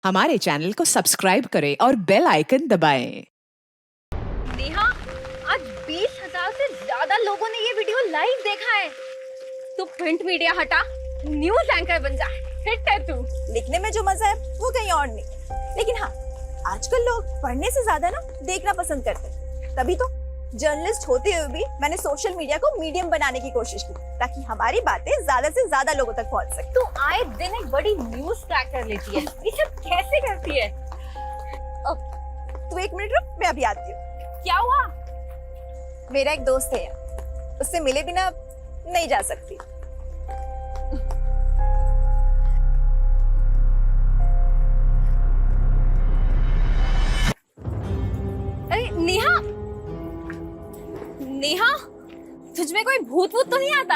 हमारे चैनल को सब्सक्राइब करें और बेल आइकन दबाएं। नेहा, आज 20,000 से ज्यादा लोगों ने ये वीडियो लाइव देखा है। तू प्रिंट मीडिया हटा, न्यूज एंकर बन जा। हिट है तू। लिखने में जो मजा है वो कहीं और नहीं। लेकिन हाँ, आजकल लोग पढ़ने से ज्यादा ना देखना पसंद करते हैं। तभी तो जर्नलिस्ट होते हुए भी मैंने सोशल मीडिया को मीडियम बनाने की कोशिश की, ताकि हमारी बातें ज्यादा से ज्यादा लोगों तक पहुंच सके। तू आए दिन एक बड़ी न्यूज क्रैक कर लेती है। ये सब कैसे करती है? तू एक मिनट रुक, मैं अभी आती हूँ। क्या हुआ? मेरा एक दोस्त है, उससे मिले बिना नहीं जा सकती। अरे नेहा, नेहा, तुझ में कोई भूत वूत तो नहीं आता?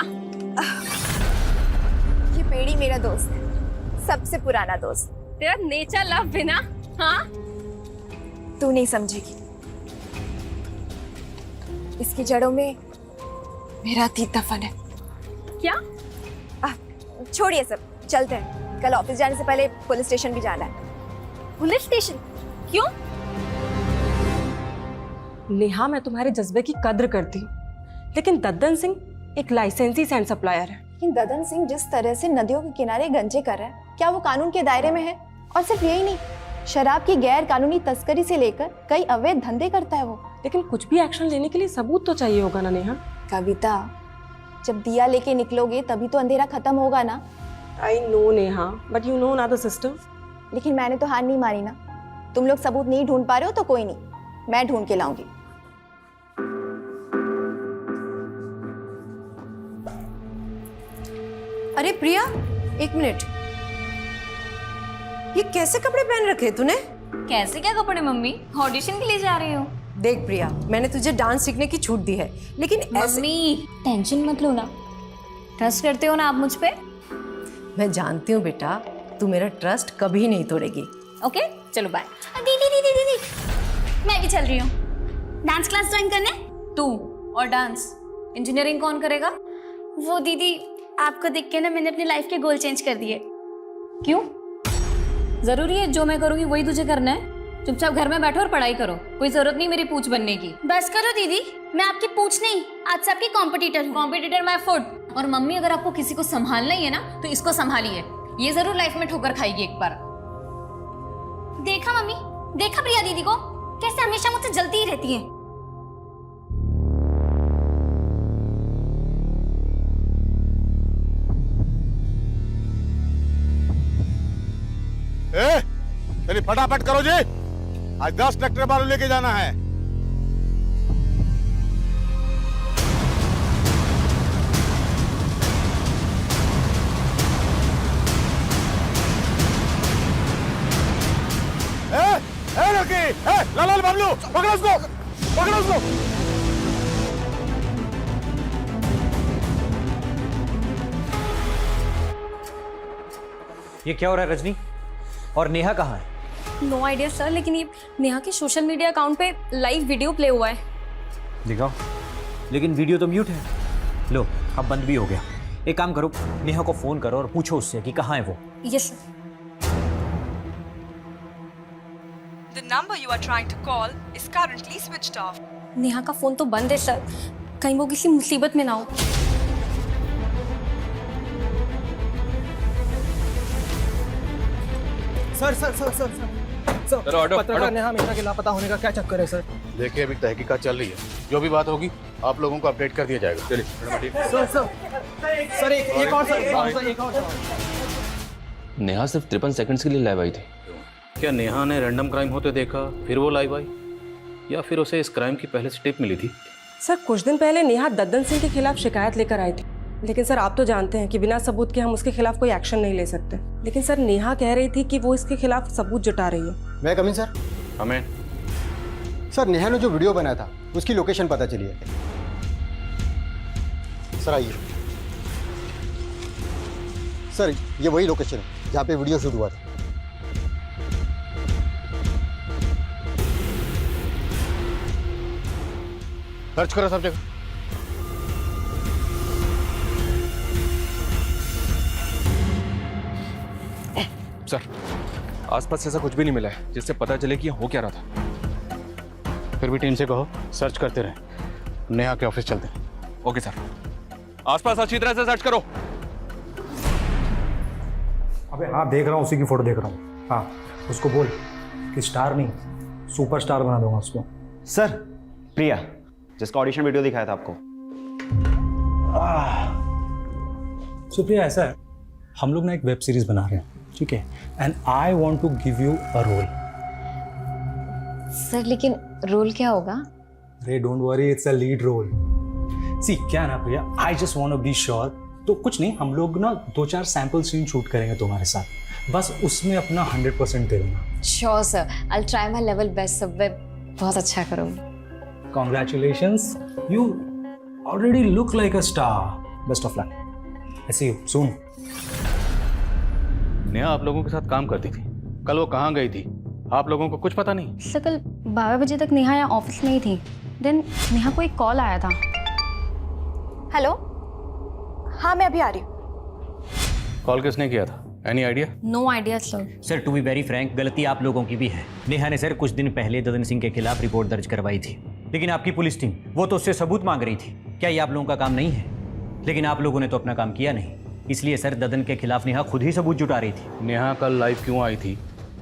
ये पेड़ी मेरा दोस्त है, सबसे पुराना दोस्त। तेरा नेचर लव बिना, हाँ? तू नहीं समझेगी, इसकी जड़ों में मेरा अतीत दफन है। क्या? छोड़िए सब, चलते हैं। कल ऑफिस जाने से पहले पुलिस स्टेशन भी जाना है। Police station? क्यों? नेहा, मैं तुम्हारे जज्बे की कद्र करती हूँ, लेकिन दद्दन सिंह एक लाइसेंसी सैंड सप्लायर है। लेकिन ददन सिंह जिस तरह से नदियों के किनारे गंजे कर रहा है, क्या वो कानून के दायरे में है? और सिर्फ यही नहीं, शराब की गैर कानूनी तस्करी से लेकर कई अवैध धंधे करता है वो। लेकिन कुछ भी एक्शन लेने के लिए सबूत तो चाहिए होगा ना नेहा। कविता, जब दिया लेके निकलोगे तभी तो अंधेरा खत्म होगा ना। I know Neha, but you know ना द सिस्टम। लेकिन मैंने तो हार नहीं मारी ना। तुम लोग सबूत नहीं ढूंढ पा रहे हो तो कोई नहीं, मैं ढूंढ के लाऊंगी। अरे प्रिया, एक मिनट, ये कैसे कपड़े पहन रखे तूने? कैसे क्या कपड़े मम्मी? ऑडिशन के लिए जा रही हूँ। देख प्रिया, मैंने तुझे डांस सीखने की छूट दी है, लेकिन ऐसे... मम्मी टेंशन मत लो ना, ट्रस्ट करते हो ना आप मुझ पे? मैं जानती हूँ बेटा, तू मेरा ट्रस्ट कभी नहीं तोड़ेगी। ओके, चलो बाय। दीदी दीदी दीदी, मैं भी चल रही हूँ डांस क्लास ज्वाइन करने। तू और डांस, इंजीनियरिंग कौन करेगा? वो दीदी, आपको देख के ना मैंने अपनी लाइफ के गोल चेंज कर दिए। क्यों? जरूरी है जो मैं करूँगी वही तुझे करना है? चुपचाप घर में बैठो और पढ़ाई करो, कोई जरूरत नहीं मेरी पूछ बनने की। बस करो दीदी, मैं आपकी पूछ नहीं, आज से आपकी कॉम्पिटिटर हूँ। Competitor my foot. और मम्मी, अगर आपको किसी को संभालना ही है ना तो इसको संभालिए, ये जरूर लाइफ में ठोकर खाएगी एक बार। देखा मम्मी, देखा प्रिया दीदी को कैसे हमेशा मुझसे जलती ही रहती है। चलिए फटाफट करो जी, आज 10 ट्रैक्टर बालू लेके जाना है। लड़की, लाल बाबलू, पकड़ो उसको, पकड़ो उसको। ये क्या हो रहा है रजनी? और नेहा कहाँ है? नो आइडिया सर, लेकिन ये नेहा के सोशल मीडिया अकाउंट पे लाइव वीडियो प्ले हुआ है। दिखाओ। लेकिन वीडियो तो म्यूट है। लो, अब बंद भी हो गया। एक काम करो, नेहा को फोन करो और पूछो उससे कि कहाँ है वो। Yes. The number you are trying to call is currently switched off. Neha का फोन तो बंद है सर, कहीं वो किसी मुसीबत में ना हो। सर पत्रकार नेहा मेहता के लापता होने का क्या चक्कर है सर? देखिए, अभी तहकीकात चल रही है, जो भी बात होगी आप लोगों को अपडेट कर दिया जाएगा। चलिए सर एक और नेहा सिर्फ 53 सेकंड्स के लिए लाइव आई थी। क्या नेहा ने रैंडम क्राइम होते देखा फिर वो लाइव आई, या फिर उसे इस क्राइम की पहले से टिप मिली थी? सर, कुछ दिन पहले नेहा दद्दन सिंह के खिलाफ शिकायत लेकर आई थी, लेकिन सर आप तो जानते हैं कि बिना सबूत के हम उसके खिलाफ कोई एक्शन नहीं ले सकते। लेकिन सर, नेहा कह रही थी कि वो इसके खिलाफ सबूत जुटा रही है। मैं कमिंग सर? हमें सर, नेहा ने जो वीडियो बनाया था उसकी लोकेशन पता चली है। सर आइए। सर, ये वही लोकेशन है जहाँ पे वीडियो शूट हुआ था। सर्च करो सब जगह। सर, आसपास ऐसा कुछ भी नहीं मिला है जिससे पता चले कि यहाँ हो क्या रहा था। फिर भी टीम से कहो सर्च करते रहें। नेहा के ऑफिस चलते हैं। ओके सर, आसपास अच्छी तरह से सर्च करो। अबे हाँ, देख रहा हूँ, उसी की फोटो देख रहा हूँ। हाँ, उसको बोल कि स्टार नहीं सुपरस्टार बना दूंगा उसको। सर, प्रिया जिसका ऑडिशन वीडियो दिखाया था आपको। सुप्रिया, ऐसा है, हम लोग ना एक वेब सीरीज बना रहे हैं, ठीक है, and I want to give you a role. Sir लेकिन रोल क्या होगा? अरे don't worry, it's a lead role. See क्या ना Priya, I just want to be sure. तो कुछ नहीं, हम लोग ना 2-4 सैंपल सीन शूट करेंगे तुम्हारे साथ, बस उसमें अपना 100% दे देना। Sure sir, I try my level best sir, मैं बहुत अच्छा करूँगी। Congratulations, you already look like a star. Best of luck. I see you soon. Neha आप लोगों के साथ काम करती थी, कल वो कहाँ गई थी आप लोगों को कुछ पता नहीं? सर कल 12 बजे तक नेहा यहाँ ऑफिस में ही थी। देन नेहा को एक कॉल आया था। हेलो, हाँ मैं अभी आ रही हूँ। कॉल किसने किया था? Any idea? No idea sir. Sir to be very frank, गलती आप लोगों की भी है। नेहा ने सर कुछ दिन पहले ददन सिंह के खिलाफ रिपोर्ट दर्ज करवाई थी, लेकिन आपकी पुलिस टीम वो तो उससे सबूत मांग रही थी। क्या ये आप लोगों का काम नहीं है? लेकिन आप लोगों ने तो अपना काम किया नहीं, इसलिए सर ददन के खिलाफ नेहा खुद ही सबूत जुटा रही थी। नेहा कल लाइव क्यों आई थी?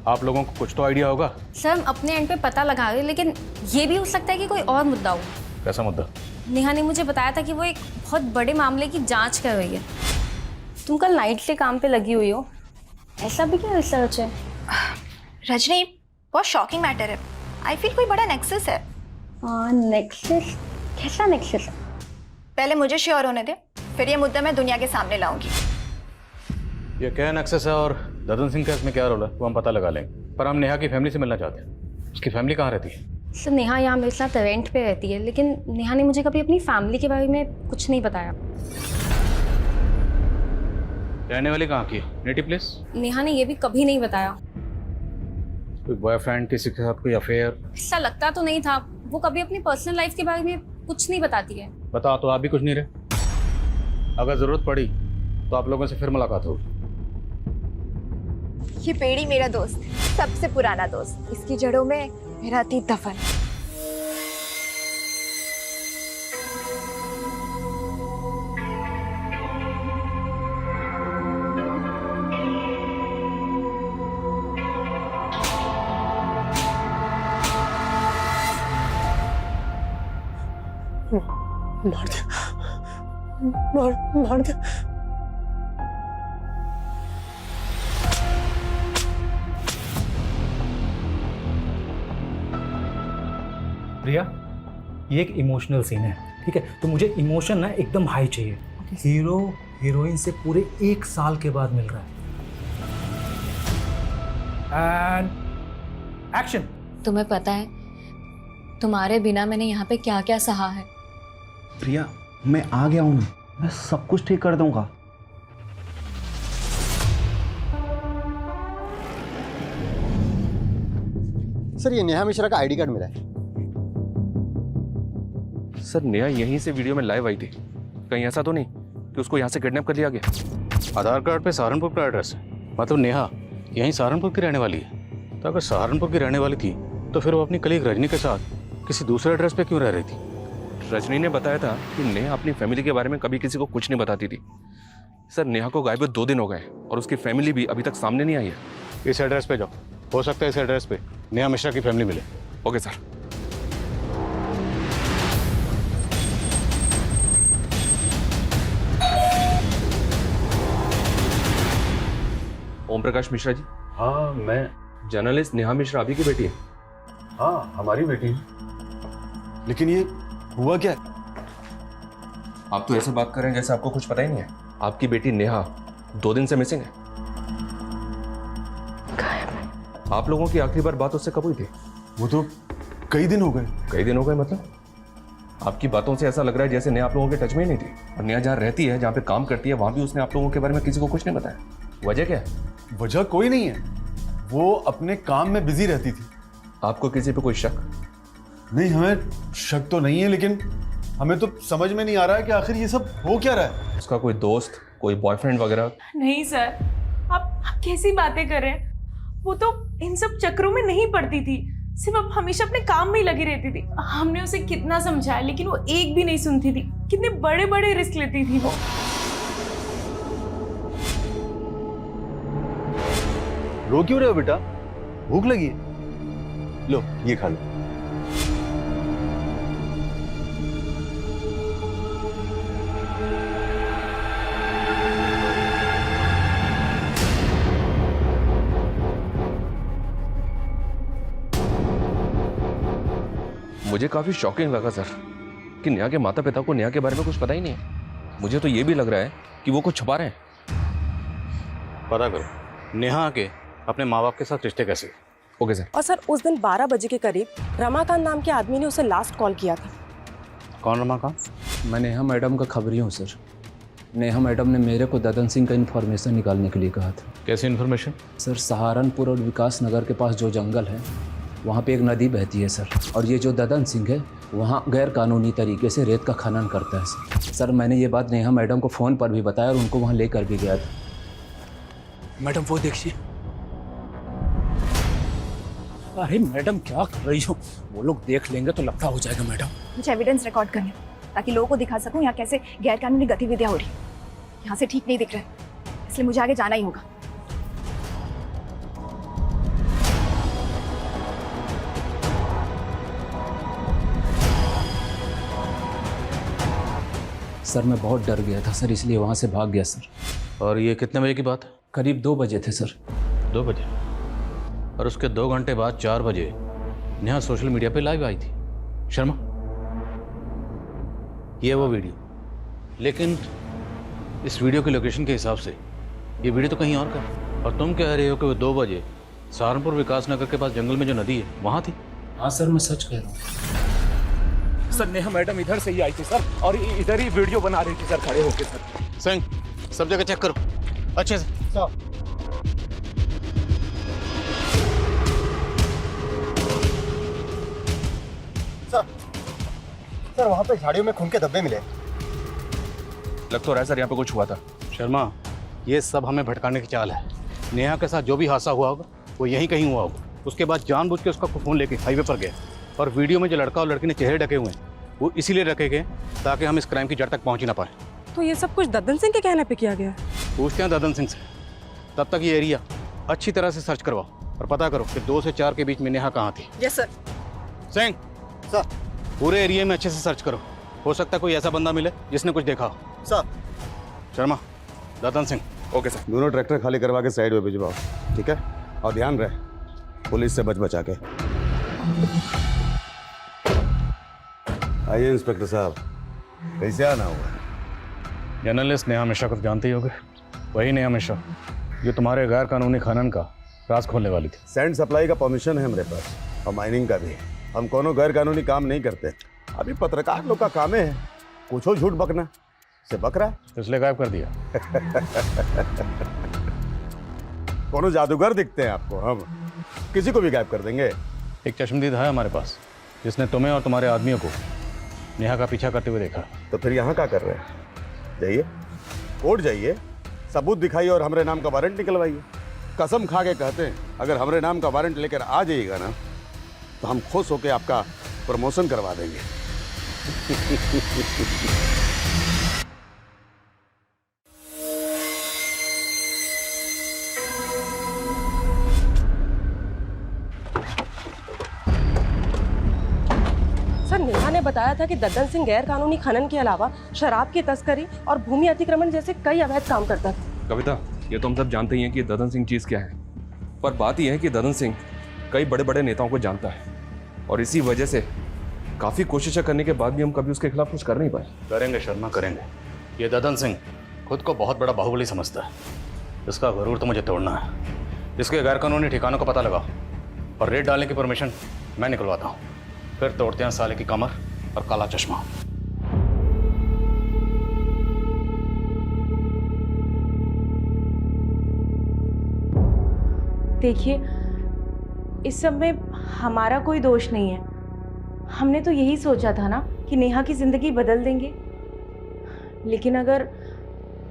आप लोगों को कुछ तो आइडिया होगा। सर हम अपने एंड पे पता लगा रहे, लेकिन ये भी हो सकता है कि कोई और मुद्दा हो। कैसा मुद्दा? नेहा ने मुझे बताया था कि वो एक बहुत बड़े मामले की जांच कर रही है। तुम कल नाइट से काम पे लगी हुई हो, ऐसा भी क्या रिसर्च है? रजनी, बहुत शॉकिंग मैटर है। आई फील कोई बड़ा नेक्सस है। नेक्सस? कैसा नेक्सस है? पहले मुझे श्योर होने दे, फिर ये मुद्दा मैं दुनिया के सामने लाऊंगी। ये क्या नेक्सस है और ददन सिंह का इसमें क्या रोल है वो हम पता लगा लेंगे, पर हम नेहा की फैमिली से मिलना चाहते हैं। उसकी फैमिली कहाँ रहती है? सर नेहा यहाँ मेरे साथ रेंट पे रहती है, लेकिन नेहा ने मुझे कभी अपनी फैमिली के बारे में कुछ नहीं बताया। रहने वाली कहाँ की? Native place? नेहा ने ये भी कभी नहीं बताया। कोई बॉयफ्रेंड, किसी के साथ कोई अफेयर? ऐसा लगता तो नहीं था। वो कभी अपनी पर्सनल लाइफ के बारे में कुछ नहीं बताती है। बताओ तो आप भी कुछ नहीं रहे। अगर जरूरत पड़ी तो आप लोगों से फिर मुलाकात होगी। ये पेड़ी मेरा दोस्त, सबसे पुराना दोस्त। इसकी जड़ों में मेरा अतीत दफन है। मार दिया, मार दिया। प्रिया, ये एक इमोशनल सीन है, ठीक है, तो मुझे इमोशन ना एकदम हाई चाहिए। हीरो हीरोइन से पूरे 1 साल के बाद मिल रहा है। And action. तुम्हें पता है तुम्हारे बिना मैंने यहाँ पे क्या क्या सहा है? प्रिया, मैं आ गया हूँ ना, मैं सब कुछ ठीक कर दूंगा। सर ये नेहा मिश्रा का आईडी कार्ड मिला है। सर नेहा यहीं से वीडियो में लाइव आई थी, कहीं ऐसा तो नहीं कि उसको यहाँ से किडनैप कर लिया गया? आधार कार्ड पे सहारनपुर का एड्रेस है, मतलब नेहा यहीं सहारनपुर की रहने वाली है। तो अगर सहारनपुर की रहने वाली थी तो फिर वो अपनी कलीग रजनी के साथ किसी दूसरे एड्रेस पे क्यों रह रही थी? रजनी ने बताया था कि नेहा अपनी फैमिली के बारे में कभी किसी को कुछ नहीं बताती थी। सर नेहा को गायब 2 दिन हो गए और उसकी फैमिली भी अभी तक सामने नहीं आई है। इस एड्रेस पे जाओ, हो सकता है इस एड्रेस पे नेहा मिश्रा की फैमिली मिले। Okay sir. ओम प्रकाश मिश्रा जी। हाँ मैं। जर्नलिस्ट नेहा मिश्रा अभी की बेटी है? हाँ हमारी बेटी। लेकिन ये हुआ क्या? आप तो ऐसे बात कर रहे हैं जैसे आपको कुछ पता ही नहीं है। आपकी बेटी नेहा 2 दिन से मिसिंग है। आप लोगों की आखिरी बार बात उससे कब हुई थी? वो तो कई दिन हो गए। कई दिन हो गए मतलब? आपकी बातों से ऐसा लग रहा है जैसे नेहा आप लोगों के टच में ही नहीं थी, और नेहा जहाँ रहती है, जहाँ पे काम करती है, वहां भी उसने आप लोगों के बारे में किसी को कुछ नहीं बताया। वजह क्या है? वजह कोई नहीं है, वो अपने काम में बिजी रहती थी। आपको किसी पे कोई शक? नहीं, हमें शक तो नहीं है, लेकिन हमें तो समझ में नहीं आ रहा है कि आखिर ये सब हो क्या रहा है। उसका कोई दोस्त, कोई बॉयफ्रेंड वगैरह? नहीं सर, आप कैसी बातें कर रहे हैं? वो तो इन सब चक्करों में नहीं पड़ती थी, सिर्फ अब हमेशा अपने काम में ही लगी रहती थी। हमने उसे कितना समझाया लेकिन वो एक भी नहीं सुनती थी। कितने बड़े बड़े रिस्क लेती थी वो। रो क्यों रहे हो बेटा? भूख लगी है? लो ये खा लो। मुझे काफी शॉकिंग लगा सर कि नेहा के माता पिता को नेहा के बारे में कुछ पता ही नहीं है। मुझे तो ये भी लग रहा है कि वो कुछ छुपा रहे हैं। पता करो नेहा के अपने माँ बाप के साथ रिश्ते कैसे। Okay sir. और सर उस दिन 12 बजे के करीब रमाकांत नाम के आदमी ने उसे लास्ट कॉल किया था। कौन रमाकांत? मैं नेहा मैडम का खबरी हूँ सर। नेहा मैडम ने मेरे को ददन सिंह का इन्फॉर्मेशन निकालने के लिए कहा था। कैसी इन्फॉर्मेशन? सर सहारनपुर और विकास नगर के पास जो जंगल है वहाँ पे एक नदी बहती है सर, और ये जो ददन सिंह है वहाँ गैर कानूनी तरीके से रेत का खनन करता है सर। सर मैंने ये बात नेहा मैडम को फ़ोन पर भी बताया और उनको वहाँ लेकर भी गया था। मैडम वो देखिए। अरे मैडम क्या कर रही हो? वो लोग देख लेंगे तो लफड़ा हो जाएगा मैडम। मुझे एविडेंस रिकॉर्ड करने ताकि लोगों को दिखा सकूं यहाँ कैसे गैर कानूनी गतिविधियां हो रही। यहाँ से ठीक नहीं दिख रहा है, इसलिए मुझे आगे जाना ही होगा। सर मैं बहुत डर गया था सर, इसलिए वहाँ से भाग गया सर। और ये कितने बजे की बात है? करीब 2 बजे थे सर। 2 बजे? और उसके 2 घंटे बाद 4 बजे नेहा सोशल मीडिया पे लाइव आई थी। शर्मा ये वो वीडियो, लेकिन इस वीडियो की लोकेशन के हिसाब से ये वीडियो तो कहीं और का। और तुम कह रहे हो कि वो 2 बजे सहारनपुर विकास नगर के पास जंगल में जो नदी है वहाँ थी। हाँ सर मैं सच कह रहा हूँ सर। नेहा मैडम इधर से ही आई थी सर, और इधर ही वीडियो बना रही थी सर खड़े होके सर। सिंह सब जगह चेक करो अच्छे से। सर वहाँ पे झाड़ियों में खून के धब्बे मिले। लग तो रहा है सर यहाँ पे कुछ हुआ था। शर्मा ये सब हमें भटकाने की चाल है। नेहा के साथ जो भी हादसा हुआ होगा वो यहीं कहीं हुआ होगा। उसके बाद जानबूझ के उसका फ़ोन लेके हाईवे पर गया, और वीडियो में जो लड़का और लड़की ने चेहरे ढके हुए हैं वो इसीलिए रखे गए ताकि हम इस क्राइम की जड़ तक पहुंच ही ना पाए। तो ये सब कुछ ददन सिंह के कहने पे किया गया? पूछते हैं ददन सिंह से। तब तक ये एरिया अच्छी तरह से सर्च करवाओ और पता करो कि 2 से 4 के बीच में नेहा कहाँ थी। Yes sir. सिंह सर पूरे एरिया में अच्छे से सर्च करो, हो सकता है कोई ऐसा बंदा मिले जिसने कुछ देखा हो। Sir. Sharma Dadan Singh. Okay sir. दोनों ट्रैक्टर खाली करवा के साइड में भिजवाओ, ठीक है? और ध्यान रहे पुलिस से बच बचा के। आइए इंस्पेक्टर साहब, कैसे आना हुआ? जर्नलिस्ट नेहा मिश्रा को जानते ही होगे, वही नेहा मिश्रा जो तुम्हारे गैर कानूनी खनन का राज खोलने वाली थी। सैंड सप्लाई का परमिशन है हमारे पास, और माइनिंग का भी। हम कोनो गैर कानूनी काम नहीं करते। अभी पत्रकार लोग का काम है कुछ झूठ बकना, से बक रहा है इसलिए गायब कर दिया। कोनो जादूगर दिखते हैं आपको? हम किसी को भी गायब कर देंगे। एक चश्मदीद है हमारे पास जिसने तुम्हें और तुम्हारे आदमियों को नेहा का पीछा करते हुए देखा। तो फिर यहाँ क्या कर रहे हैं? जाइए कोर्ट जाइए, सबूत दिखाइए और हमारे नाम का वारंट निकलवाइए। कसम खा के कहते हैं अगर हमारे नाम का वारंट लेकर आ जाइएगा ना तो हम खुश होकर आपका प्रमोशन करवा देंगे। सर नेहा ने बताया था कि ददन सिंह गैर कानूनी खनन के अलावा शराब की तस्करी और भूमि अतिक्रमण जैसे कई अवैध काम करता था। कविता ये तो हम सब जानते ही हैं कि ददन सिंह चीज़ क्या है, पर बात यह है कि ददन सिंह कई बड़े बड़े नेताओं को जानता है, और इसी वजह से काफ़ी कोशिशें करने के बाद भी हम कभी उसके खिलाफ कुछ कर नहीं पाए। करेंगे शर्मा करेंगे। ये ददन सिंह खुद को बहुत बड़ा बाहुबली समझता है, इसका गरूर तो मुझे तोड़ना है। इसके गैर कानूनी ठिकानों का पता लगाओ और रेड डालने की परमिशन मैं निकलवाता हूँ, फिर तोड़ते हैं साले की कमर और काला चश्मा। देखिए इस सब में हमारा कोई दोष नहीं है। हमने तो यही सोचा था ना कि नेहा की जिंदगी बदल देंगे, लेकिन अगर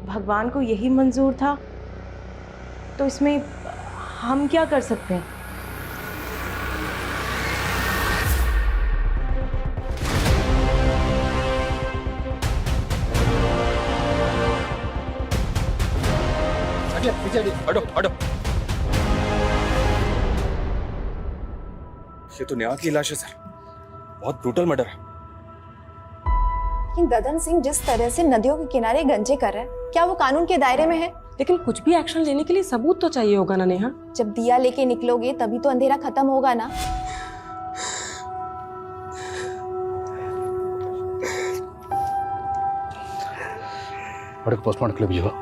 भगवान को यही मंजूर था तो इसमें हम क्या कर सकते हैं? हटो हटो। ये तो नेहा की लाश है सर, बहुत ब्रूटल मर्डर है। लेकिन ददन सिंह जिस तरह से नदियों के किनारे गंजे कर रहा है, क्या वो कानून के दायरे में है? लेकिन कुछ भी एक्शन लेने के लिए सबूत तो चाहिए होगा ना नेहा। जब दिया लेके निकलोगे तभी तो अंधेरा खत्म होगा ना। बड़े पोस्टमार्टम के लिए भेजो।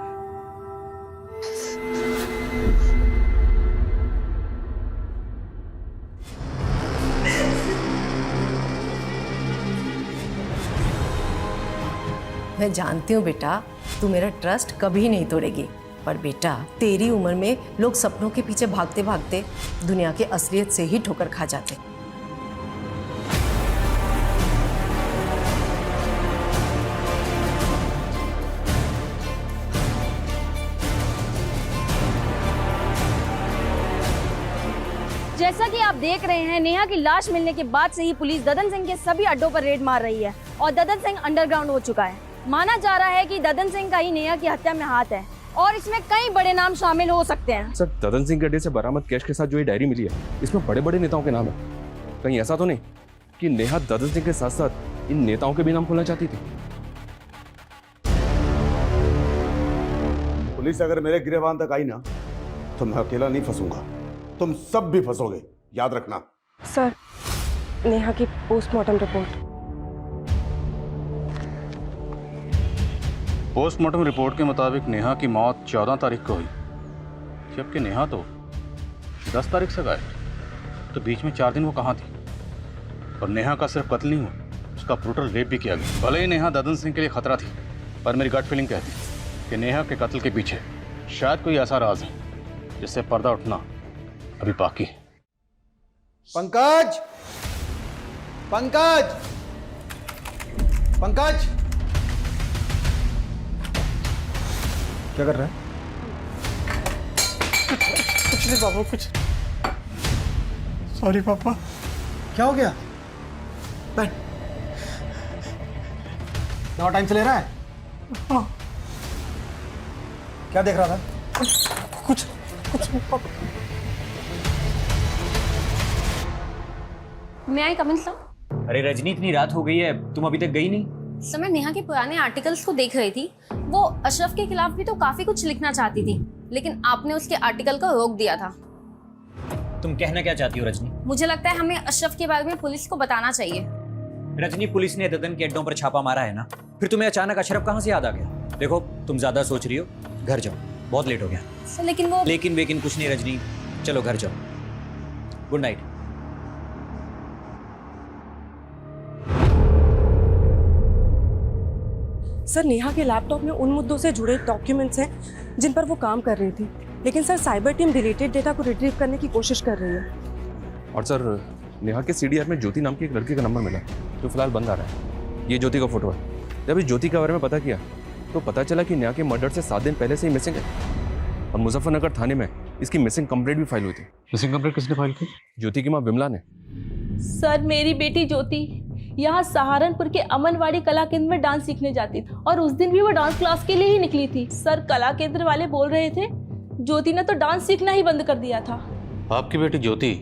मैं जानती हूँ बेटा, तू मेरा ट्रस्ट कभी नहीं तोड़ेगी, पर बेटा तेरी उम्र में लोग सपनों के पीछे भागते भागते दुनिया के असलियत से ही ठोकर खा जाते। जैसा कि आप देख रहे हैं, नेहा की लाश मिलने के बाद से ही पुलिस ददन सिंह के सभी अड्डों पर रेड मार रही है और ददन सिंह अंडरग्राउंड हो चुका है। माना जा रहा है कि ददन सिंह का ही नेहा की हत्या में हाथ है और इसमें कई बड़े नाम शामिल हो सकते हैं। सर, ददन सिंह के अड्डे से बरामद कैश के साथ जो ये डायरी मिली है, इसमें बड़े बड़े नेताओं के नाम है। कहीं ऐसा तो नहीं कि नेहा ददन सिंह के साथ साथ इन नेताओं के भी नाम खोलना चाहती थी? पुलिस अगर मेरे गिरबान तक आई ना तो मैं अकेला नहीं फंसूंगा, तुम सब भी फंसोगे, याद रखना। सर, नेहा की पोस्टमार्टम रिपोर्ट। पोस्टमार्टम रिपोर्ट के मुताबिक नेहा की मौत 14 तारीख को हुई, जबकि नेहा तो 10 तारीख से गायब। तो बीच में 4 दिन वो कहाँ थी? और नेहा का सिर्फ कत्ल नहीं हुआ, उसका ब्रूटल रेप भी किया गया। भले ही नेहा ददन सिंह के लिए खतरा थी, पर मेरी गट फीलिंग कहती है कि नेहा के कत्ल के पीछे शायद कोई ऐसा राज है जिससे पर्दा उठना अभी बाकी है। पंकज, पंकज, पंकज, क्या कर रहा है? कुछ नहीं पापा, कुछ। सॉरी पापा। क्या हो गया? बैठ। दवा टाइम से ले रहा है? हाँ। क्या देख रहा था? कुछ नहीं पापा। मैं आई कमिंग सर? अरे रजनी, इतनी रात हो गई है, तुम अभी तक गई नहीं? सर, मैं नेहा के पुराने आर्टिकल्स को देख रही थी। वो अशरफ के खिलाफ भी तो काफी कुछ लिखना चाहती थी, लेकिन आपने उसके आर्टिकल को रोक दिया था। तुम कहना क्या चाहती हो रजनी? मुझे लगता है हमें अशरफ के बारे में पुलिस को बताना चाहिए। रजनी, पुलिस ने ददन के अड्डों पर छापा मारा है ना, फिर तुम्हें अचानक अशरफ कहाँ से याद आ गया? देखो, तुम ज्यादा सोच रही हो, घर जाओ, बहुत लेट हो गया। सर, लेकिन वो लेकिन कुछ नहीं रजनी, चलो घर जाओ। Good night. सर, नेहा के लैपटॉप में उन मुद्दों से जुड़े डॉक्यूमेंट्स हैं जिन पर वो काम कर रही थी, लेकिन sir cyber team deleted data को रिट्रीव करने की कोशिश कर रही है। और सर, नेहा के सीडीआर में ज्योति नाम की एक लड़की का नंबर मिला जो फिलहाल बंद आ रहा है। ये ज्योति का फोटो है। जब इस ज्योति के बारे में पता किया तो पता चला कि नेहा के मर्डर से 7 दिन पहले से ही मिसिंग है और मुजफ्फरनगर थाने में इसकी मिसिंग कंप्लेंट भी फाइल हुई थी। मिसिंग कंप्लेंट किसने फाइल की? ज्योति की माँ विमला ने। सर, मेरी बेटी ज्योति यहाँ सहारनपुर के अमनवाड़ी कला केंद्र में डांस सीखने जाती थी और उस दिन भी वो डांस क्लास के लिए ही निकली थी। सर, कला केंद्र वाले बोल रहे थे ज्योति ने तो डांस सीखना ही बंद कर दिया था। आपकी बेटी ज्योति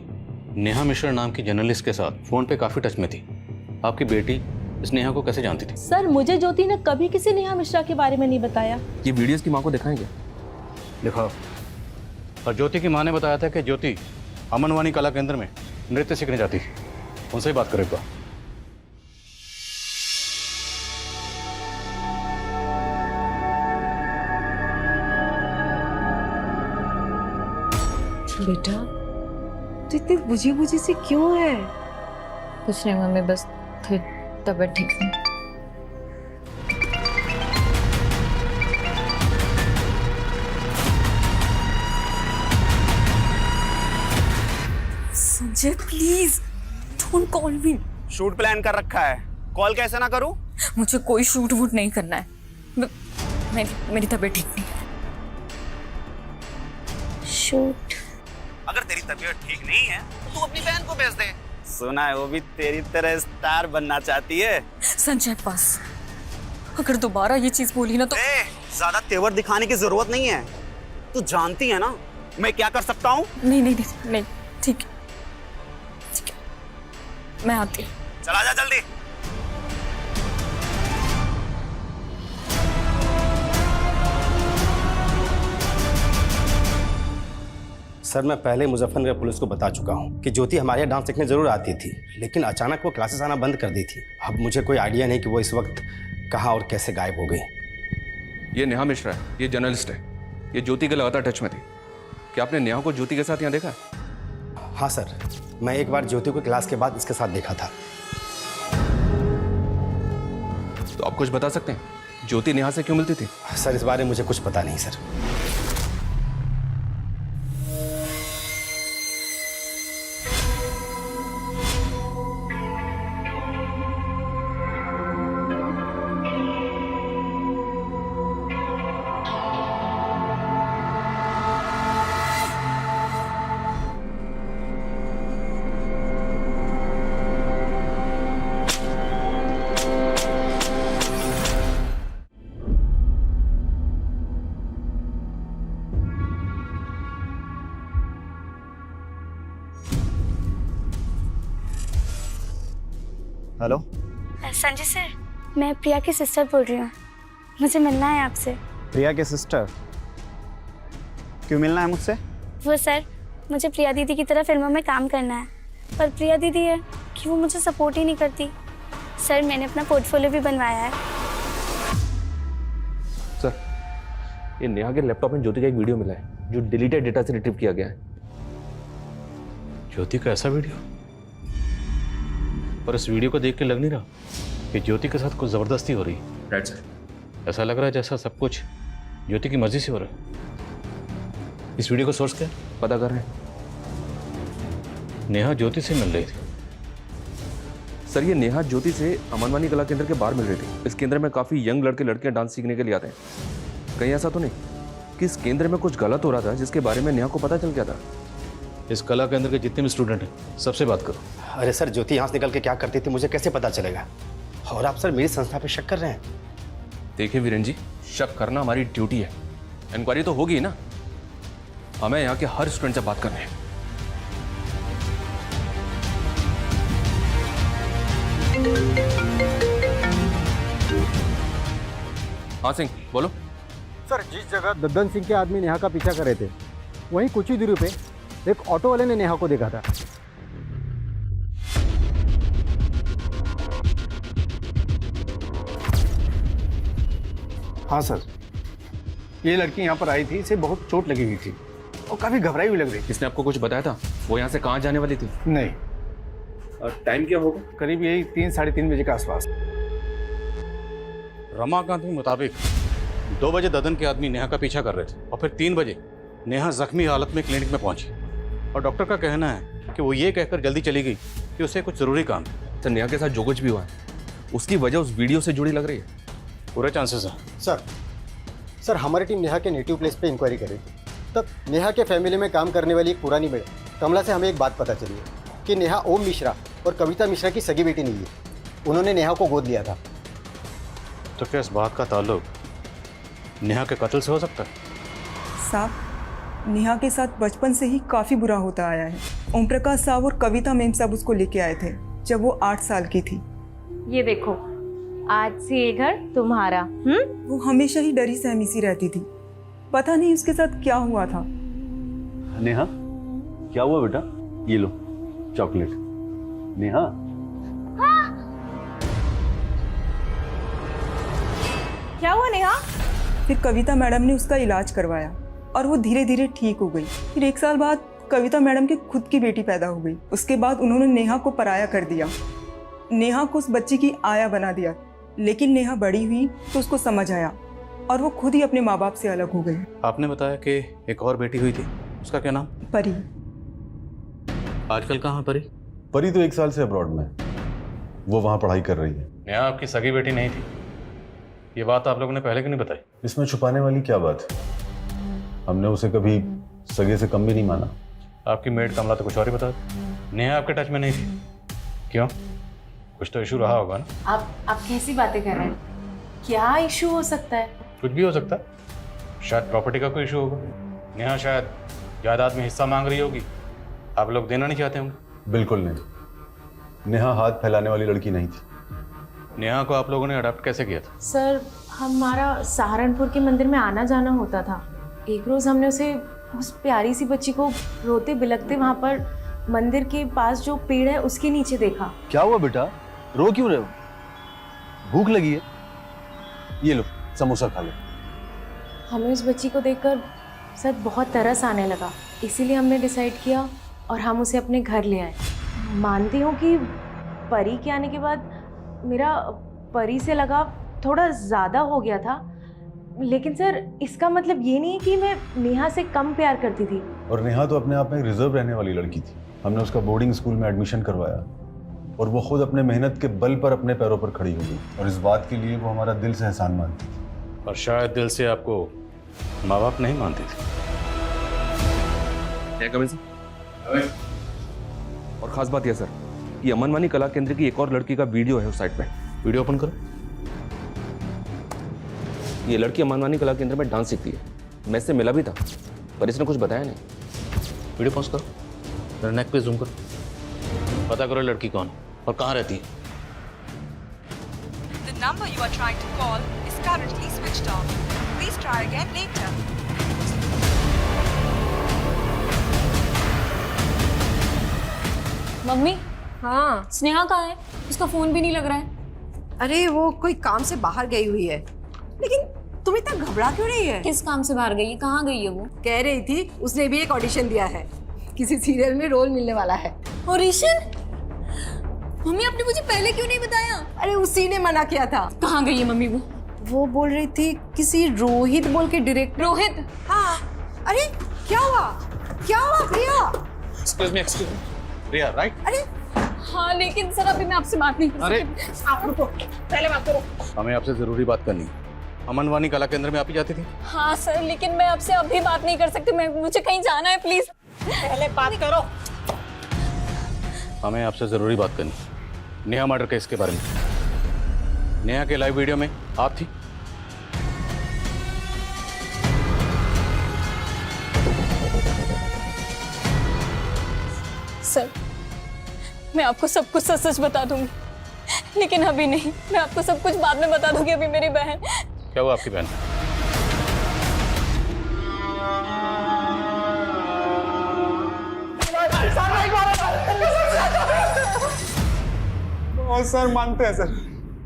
नेहा मिश्रा नाम की जर्नलिस्ट के साथ फोन पे काफी टच में थी। आपकी बेटी इस नेहा को कैसे जानती थी? सर, मुझे ज्योति ने कभी किसी नेहा मिश्रा के बारे में नहीं बताया। ये वीडियोस की माँ को दिखाएंगे? दिखाओ। और ज्योति की माँ ने बताया था कि ज्योति अमनवाणी कला केंद्र में नृत्य सीखने जाती थी। उनसे ही बात करेगा। बेटा, तू इतनी बुझी बुझी सी क्यों है? कुछ नहीं मम्मी, बस थोड़ी तबीयत ठीक नहीं। Sanjay, please don't call me. Shoot plan कर रखा है, कॉल कैसे ना करूं? मुझे कोई शूट वूट नहीं करना है। मेरी तबीयत ठीक नहीं है। शूट तबीयत ठीक नहीं है तो तू अपनी बहन को भेज दे। सुना है वो भी तेरी तरह स्टार बनना चाहती है। संजय बस, अगर दोबारा ये चीज बोली ना तो ज्यादा तेवर दिखाने की जरूरत नहीं है। तू जानती है ना मैं क्या कर सकता हूँ। नहीं नहीं नहीं नहीं, ठीक है मैं आती हूँ। चला जा जल्दी। सर मैं पहले मुजफ्फरनगर पुलिस को बता चुका हूँ कि ज्योति हमारे यहाँ डांस सीखने जरूर आती थी, लेकिन अचानक वो क्लासेस आना बंद कर दी थी। अब मुझे कोई आइडिया नहीं कि वो इस वक्त कहाँ और कैसे गायब हो गई। ये नेहा मिश्रा है, ये जर्नलिस्ट है, ये ज्योति के लगातार टच में थी। क्या आपने नेहा को ज्योति के साथ यहाँ देखा है? हाँ सर, मैं एक बार ज्योति को क्लास के बाद इसके साथ देखा था। तो आप कुछ बता सकते हैं ज्योति नेहा से क्यों मिलती थी? सर इस बारे में मुझे कुछ पता नहीं सर। हेलो संजय सर, मैं प्रिया की सिस्टर बोल रही हूँ, मुझे मिलना है आपसे। प्रिया के सिस्टर, क्यों मिलना है मुझसे? वो सर, मुझे प्रिया दीदी की तरह फिल्मों में काम करना है, पर प्रिया दीदी है कि वो मुझे सपोर्ट ही नहीं करती। सर मैंने अपना पोर्टफोलियो भी बनवाया है। सर ये नेहा के लैपटॉप में ज्योति का एक वीडियो मिला है जो डिलीटेड डेटा से रिट्रीव किया गया है। ज्योति का ऐसा वीडियो? पर इस वीडियो को देख के लग नहीं रहा कि ज्योति के साथ कुछ जबरदस्ती हो रही है। Right sir. ऐसा लग रहा है जैसा सब कुछ ज्योति की मर्जी से हो रहा है। इस वीडियो का सोर्स क्या है? पता कर रहे हैं। नेहा ज्योति से मिल रही थी। सर ये नेहा ज्योति से अमनवानी कला केंद्र के बाहर मिल रही थी। इस केंद्र में काफ़ी यंग लड़के लड़कियां डांस सीखने के लिए आते हैं। कहीं ऐसा तो नहीं कि इस केंद्र में कुछ गलत हो रहा था जिसके बारे में नेहा को पता चल गया था? इस कला केंद्र के जितने भी स्टूडेंट हैं सबसे बात करो। अरे सर ज्योति यहाँ से निकल के क्या करती थी मुझे कैसे पता चलेगा? और आप सर मेरी संस्था पे शक कर रहे हैं? देखिए वीरेन जी, शक करना हमारी ड्यूटी है। इंक्वायरी तो होगी ना, हमें यहाँ के हर स्टूडेंट से बात करनी है। हाँ सिंह बोलो। सर जिस जगह दद्दन सिंह के आदमी नेहा का पीछा कर रहे थे वहीं कुछ ही दूरी पे एक ऑटो वाले ने नेहा को देखा था। हाँ सर, ये लड़की यहाँ पर आई थी, इसे बहुत चोट लगी हुई थी और काफी घबराई हुई लग रही थी। इसने आपको कुछ बताया था वो यहाँ से कहाँ जाने वाली थी? नहीं। और टाइम क्या होगा? करीब यही 3-3:30 बजे के आसपास। रमाकांत के मुताबिक 2 बजे ददन के आदमी नेहा का पीछा कर रहे थे और फिर 3 बजे नेहा जख्मी हालत में क्लिनिक में पहुंची और डॉक्टर का कहना है कि वो ये कहकर जल्दी चली गई कि उसे कुछ जरूरी काम है। सर नेहा के साथ जो कुछ भी हुआ है उसकी वजह उस वीडियो से जुड़ी लग रही है। पूरे चांसेस हैं। सर हमारी टीम नेहा के नेटिव प्लेस पे इंक्वायरी कर रही थी। तब नेहा के फैमिली में काम करने वाली एक पुरानी मैडम कमला से हमें एक बात पता चली है कि नेहा ओम मिश्रा और कविता मिश्रा की सगी बेटी नहीं है। उन्होंने नेहा को गोद लिया था। तो क्या इस बात का ताल्लुक नेहा के कत्ल से हो सकता है? साहब नेहा के साथ बचपन से ही काफ़ी बुरा होता आया है। ओम प्रकाश साहब और कविता मैम साहब उसको लेके आए थे जब वो 8 साल की थी। ये देखो आज से ये घर तुम्हारा। वो हमेशा ही डरी सहमी सी रहती थी, पता नहीं उसके साथ क्या हुआ था। नेहा क्या हुआ बेटा? ये लो चॉकलेट। नेहा क्या हुआ नेहा? फिर कविता मैडम ने उसका इलाज करवाया और वो धीरे धीरे ठीक हो गई। फिर 1 साल बाद कविता मैडम की खुद की बेटी पैदा हो गई। उसके बाद उन्होंने नेहा को पराया कर दिया, नेहा को उस बच्ची की आया बना दिया। लेकिन नेहा बड़ी हुई तो उसको समझ आया और वो खुद ही अपने माँ बाप से अलग हो गई। आपने बताया कि एक और बेटी हुई थी, उसका क्या नाम? परी। आजकल कहाँ है परी? परी तो 1 साल से अब्रॉड में, वो वहाँ पढ़ाई कर रही है। नेहा आपकी सगी बेटी नहीं थी, ये बात आप लोगों ने पहले क्यों नहीं बताई? इसमें छुपाने वाली क्या बात है? हमने उसे कभी सगे से कम भी नहीं माना। आपकी मेड कमला तो कुछ और ही बता दी। नेहा आपके टच में नहीं थी, क्यों? कुछ तो इशू रहा होगा ना। आप कैसी बातें कर रहे हैं? क्या इशू हो सकता है? कुछ भी हो सकता है, शायद प्रॉपर्टी का कोई इशू होगा। नेहा शायद जायदाद में हिस्सा मांग रही होगी, आप लोग देना नहीं चाहते होंगे। बिल्कुल नहीं, नेहा हाथ फैलाने वाली लड़की नहीं थी। नेहा को आप लोगों ने अडॉप्ट कैसे किया था? सर, हमारा सहारनपुर के मंदिर में आना जाना होता था। एक रोज़ हमने उसे, उस प्यारी सी बच्ची को रोते बिलखते वहाँ पर मंदिर के पास जो पेड़ है उसके नीचे देखा। क्या हुआ बेटा, रो क्यों रहे हो? भूख लगी है? ये लो समोसा खा लो। हमें उस बच्ची को देखकर सर बहुत तरस आने लगा, इसीलिए हमने डिसाइड किया और हम उसे अपने घर ले आए। मानती हूँ कि परी के आने के बाद मेरा परी से लगाव थोड़ा ज़्यादा हो गया था, लेकिन सर इसका मतलब ये नहीं है कि मैं नेहा से कम प्यार करती थी। और नेहा तो अपने आप में रिजर्व रहने वाली लड़की थी। हमने उसका बोर्डिंग स्कूल में एडमिशन करवाया और वो खुद अपने मेहनत के बल पर अपने पैरों पर खड़ी हो गई, और इस बात के लिए वो हमारा दिल से एहसान मानती थी। और शायद दिल से आपको माँ बाप नहीं मानती थी। क्या कमें सर? और खास बात यह सर, ये अमनवानी कला केंद्र की एक और लड़की का वीडियो है उस साइट पे। वीडियो ओपन करो। ये लड़की अमनवानी कला केंद्र में डांस सीखती है। मैं इससे मिला भी था, पर इसने कुछ बताया नहीं। वीडियो पॉज करो, मेरे नेक पे जूम करो, पता करो लड़की कौन और कहाँ रहती है। The number you are trying to call is currently switched off. Please try again later. Mummy, हाँ स्नेहा कहाँ है? उसका फोन भी नहीं लग रहा है। अरे वो कोई काम से बाहर गई हुई है। लेकिन तुम इतना घबरा क्यों रही है? किस काम से बाहर गई है? कहाँ गई है वो? कह रही थी उसने भी एक ऑडिशन दिया है, किसी सीरियल में रोल मिलने वाला है। ऑडिशन? मम्मी आपने मुझे पहले क्यों नहीं बताया? अरे उसी ने मना किया था। कहाँ गई है मम्मी वो? वो बोल रही थी किसी रोहित बोल के डायरेक्टर। रोहित? हाँ। अरे क्या हुआ? क्या हुआ प्रिया? एक्सक्यूज मी, प्रिया राइट? अरे हाँ लेकिन सर अभी मैं आपसे बात नहीं कर अरे आप रुको, पहले बात करो। हमें आपसे जरूरी बात करनी है। अमनवानी कला केंद्र में आप ही जाती थी? हाँ सर, लेकिन मैं आपसे अभी बात नहीं कर सकती, मुझे कहीं जाना है, प्लीज पहले बात करो। हमें आपसे जरूरी बात करनी, नेहा मर्डर केस के बारे में। नेहा के लाइव वीडियो में आप थी? सर मैं आपको सब कुछ सच सच बता दूंगी, लेकिन अभी नहीं। मैं आपको सब कुछ बाद में बता दूंगी। अभी मेरी बहन। क्या हुआ आपकी बहन? और सर मानते हैं सर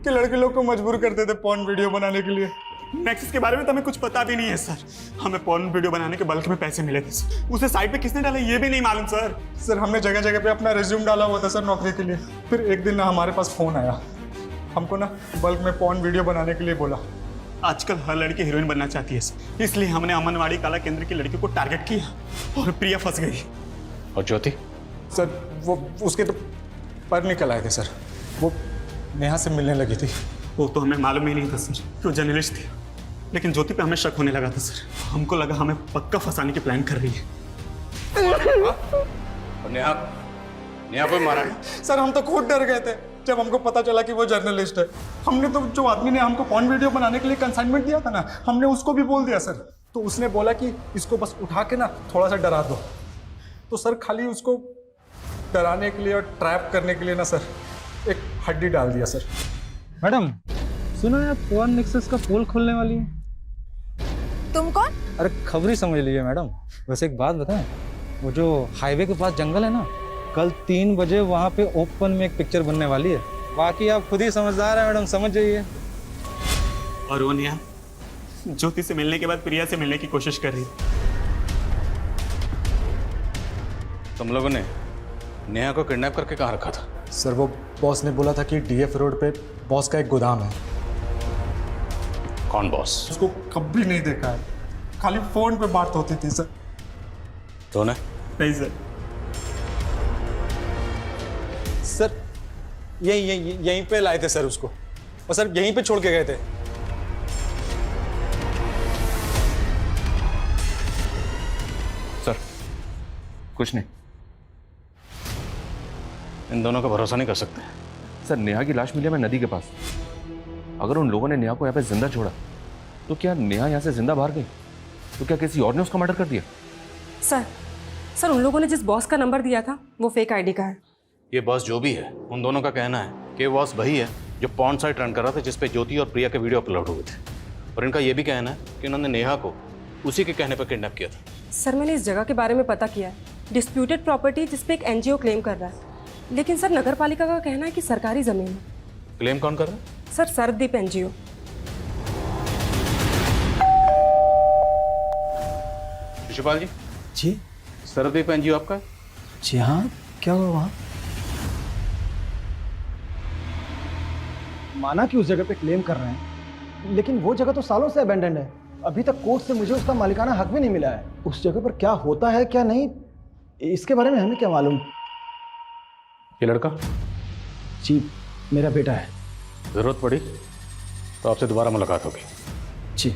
कि लड़के लोग को मजबूर करते थे पॉर्न वीडियो बनाने के लिए। नेक्सस के बारे में तो हमें कुछ पता भी नहीं है सर। हमें पॉर्न वीडियो बनाने के बल्क में पैसे मिले थे सर। उसे साइट पे किसने डाला ये भी नहीं मालूम सर। सर हमने जगह जगह पे अपना रिज्यूम डाला हुआ था सर नौकरी के लिए। फिर एक दिन ना हमारे पास फ़ोन आया, हमको ना बल्क में पॉर्न वीडियो बनाने के लिए बोला। आजकल हर लड़की हीरोइन बनना चाहती है सर, इसलिए हमने अमनवाड़ी कला केंद्र की लड़की को टारगेट किया और प्रिया फंस गई। और ज्योति? सर वो उसके तो पर निकल आए थे सर। वो नेहा से मिलने लगी थी। वो तो हमें मालूम ही नहीं था सर कि वो जर्नलिस्ट थी, लेकिन ज्योति पे हमें शक होने लगा था सर। हमको लगा हमें पक्का फंसाने की प्लान कर रही है। और नेहा को मारा है? सर हम तो खुद डर गए थे जब हमको पता चला कि वो जर्नलिस्ट है। हमने तो जो आदमी ने हमको पॉर्न वीडियो बनाने के लिए कंसाइनमेंट दिया था ना, हमने उसको भी बोल दिया सर। तो उसने बोला कि इसको बस उठा के ना थोड़ा सा डरा दो। तो सर खाली उसको डराने के लिए और ट्रैप करने के लिए ना सर एक हड्डी डाल दिया सर। मैडम सुना है पॉर्न नेक्सस का पोल खोलने वाली है? तुम कौन? अरे खबर ही समझ लीजिए मैडम। वैसे एक बात बताएं, वो जो हाईवे के पास जंगल है ना, कल 3 बजे वहाँ पे ओपन में एक पिक्चर बनने वाली है। बाकी आप खुद ही समझदार है मैडम, समझ जाइए। और वो नेहा ज्योति से मिलने के बाद प्रिया से मिलने की कोशिश कर रही है। तुम लोगों ने नेहा को किडनैप करके कहाँ रखा था? सर वो बॉस ने बोला था कि डीएफ रोड पे बॉस का एक गोदाम है। कौन बॉस? उसको कभी नहीं देखा है, खाली फोन पे बात होती थी सर। तो नहीं सर। सर यहीं पे लाए थे सर उसको, और सर यहीं पे छोड़ के गए थे। सर कुछ नहीं। इन दोनों का भरोसा नहीं कर सकते। सर नेहा की लाश मिली है नदी के पास। अगर उन लोगों ने नेहा को यहाँ पे जिंदा छोड़ा तो क्या नेहा यहाँ से जिंदा बाहर गई? तो क्या किसी और ने उसका मर्डर कर दिया? सर उन लोगों ने जिस बॉस का नंबर दिया था वो फेक आईडी का है। ये बॉस जो भी है, उन दोनों का कहना है कि बॉस वही है जो पॉर्न साइट रन कर रहा था जिसपे ज्योति और प्रिया के वीडियो अपलोड हुए थे। और इनका ये भी कहना है कि उन्होंने नेहा को उसी के कहने पर किडनैप किया था। सर मैंने इस जगह के बारे में पता किया है। डिस्प्यूटेड प्रॉपर्टी जिसपे एक एनजीओ क्लेम कर रहा है, लेकिन सर नगर पालिका का कहना है कि सरकारी जमीन है। क्लेम कौन कर रहा है? Sir Sardeep NGO. शिशुपाल जी। जी। सरदीप एनजीओ आपका है? जी हाँ, क्या हुआ वहाँ? माना कि उस जगह पे क्लेम कर रहे हैं, लेकिन वो जगह तो सालों से अबेंडेंड है। अभी तक कोर्ट से मुझे उसका मालिकाना हक भी नहीं मिला है। उस जगह पर क्या होता है क्या नहीं, इसके बारे में हमें क्या मालूम। ये लड़का? जी मेरा बेटा है। जरूरत पड़ी तो आपसे दोबारा मुलाकात होगी। जी।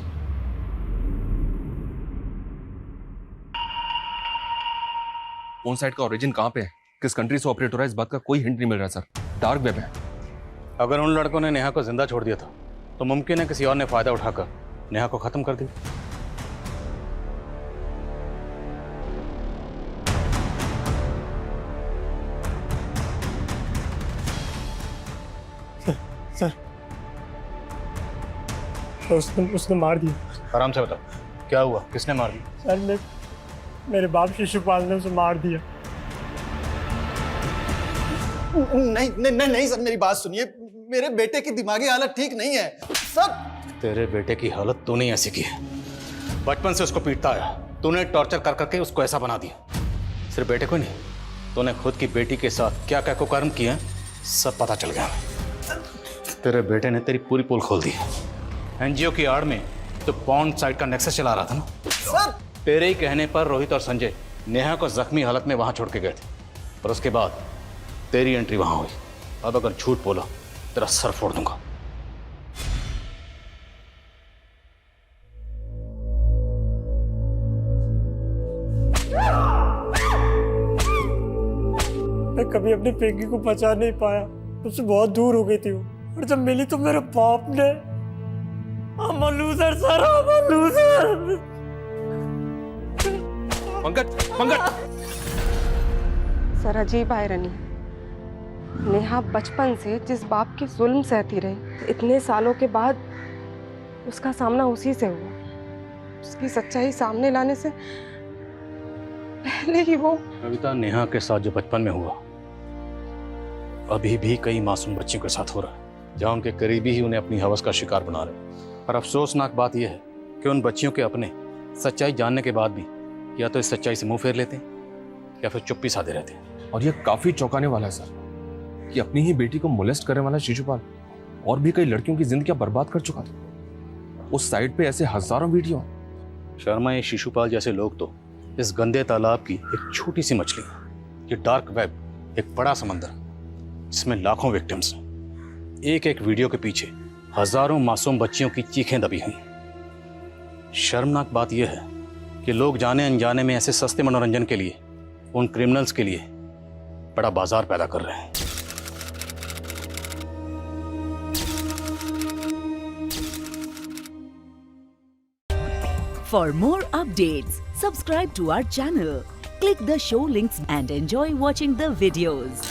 ऑन साइट का ओरिजिन कहाँ पे है, किस कंट्री से ऑपरेट हो रहा है, इस बात का कोई हिंट नहीं मिल रहा सर। डार्क वेब है। अगर उन लड़कों ने नेहा को जिंदा छोड़ दिया था तो मुमकिन है किसी और ने फायदा उठाकर नेहा को खत्म कर दिया। सर उसने मार दिया। आराम से बताओ क्या हुआ, किसने मार दिया? सर मेरे बाप शिशुपाल ने उसे मार दिया। नहीं सर, मेरी बात सुनिए। मेरे बेटे की दिमागी हालत ठीक नहीं है सर। तेरे बेटे की हालत तूने ऐसी की है। बचपन से उसको पीटता आया, तूने टॉर्चर कर करके उसको ऐसा बना दिया। सिर्फ बेटे को नहीं, तूने खुद की बेटी के साथ क्या क्या कुकर्म किया सब पता चल गया। तेरे बेटे ने तेरी पूरी पोल खोल दी। एनजीओ की आड़ में तो पॉर्न साइट का नेक्सस चला रहा था ना सर। तेरे ही कहने पर रोहित और संजय नेहा को जख्मी हालत में वहां छोड़ के गए थे और उसके बाद तेरी एंट्री वहां हुई। अब अगर झूठ बोला तेरा सर फोड़ दूंगा। मैं कभी अपनी पिंकी को पहचान नहीं पाया, उससे बहुत दूर हो गई थी वो। और जब मिली तो मेरे बाप ने I'm a loser, sir, I'm a loser. Pankaj sir अजीब आयरनी, नेहा बचपन से जिस बाप के जुल्म सहती रही, इतने सालों के बाद उसका सामना उसी से हुआ। उसकी सच्चाई सामने लाने से पहले ही वो कविता, नेहा के साथ जो बचपन में हुआ अभी भी कई मासूम बच्चियों के साथ हो रहा है, जहाँ उनके करीबी ही उन्हें अपनी हवस का शिकार बना रहे। और अफसोसनाक बात यह है कि उन बच्चियों के अपने सच्चाई जानने के बाद भी या तो इस सच्चाई से मुंह फेर लेते हैं या फिर चुप्पी साधे रहते हैं। और ये काफी चौंकाने वाला है सर कि अपनी ही बेटी को मोलेस्ट करने वाला शिशुपाल और भी कई लड़कियों की जिंदगी बर्बाद कर चुका था। उस साइट पे ऐसे हजारों वीडियो। शर्मा, ये शिशुपाल जैसे लोग तो इस गंदे तालाब की एक छोटी सी मछली है। ये डार्क वेब एक बड़ा समंदर जिसमें लाखों विक्टिम्स हैं। एक एक वीडियो के पीछे हजारों मासूम बच्चियों की चीखें दबी हुई। शर्मनाक बात यह है कि लोग जाने अनजाने में ऐसे सस्ते मनोरंजन के लिए उन क्रिमिनल्स के लिए बड़ा बाजार पैदा कर रहे हैं। For more updates, subscribe to our channel, click the show links and enjoy watching the videos.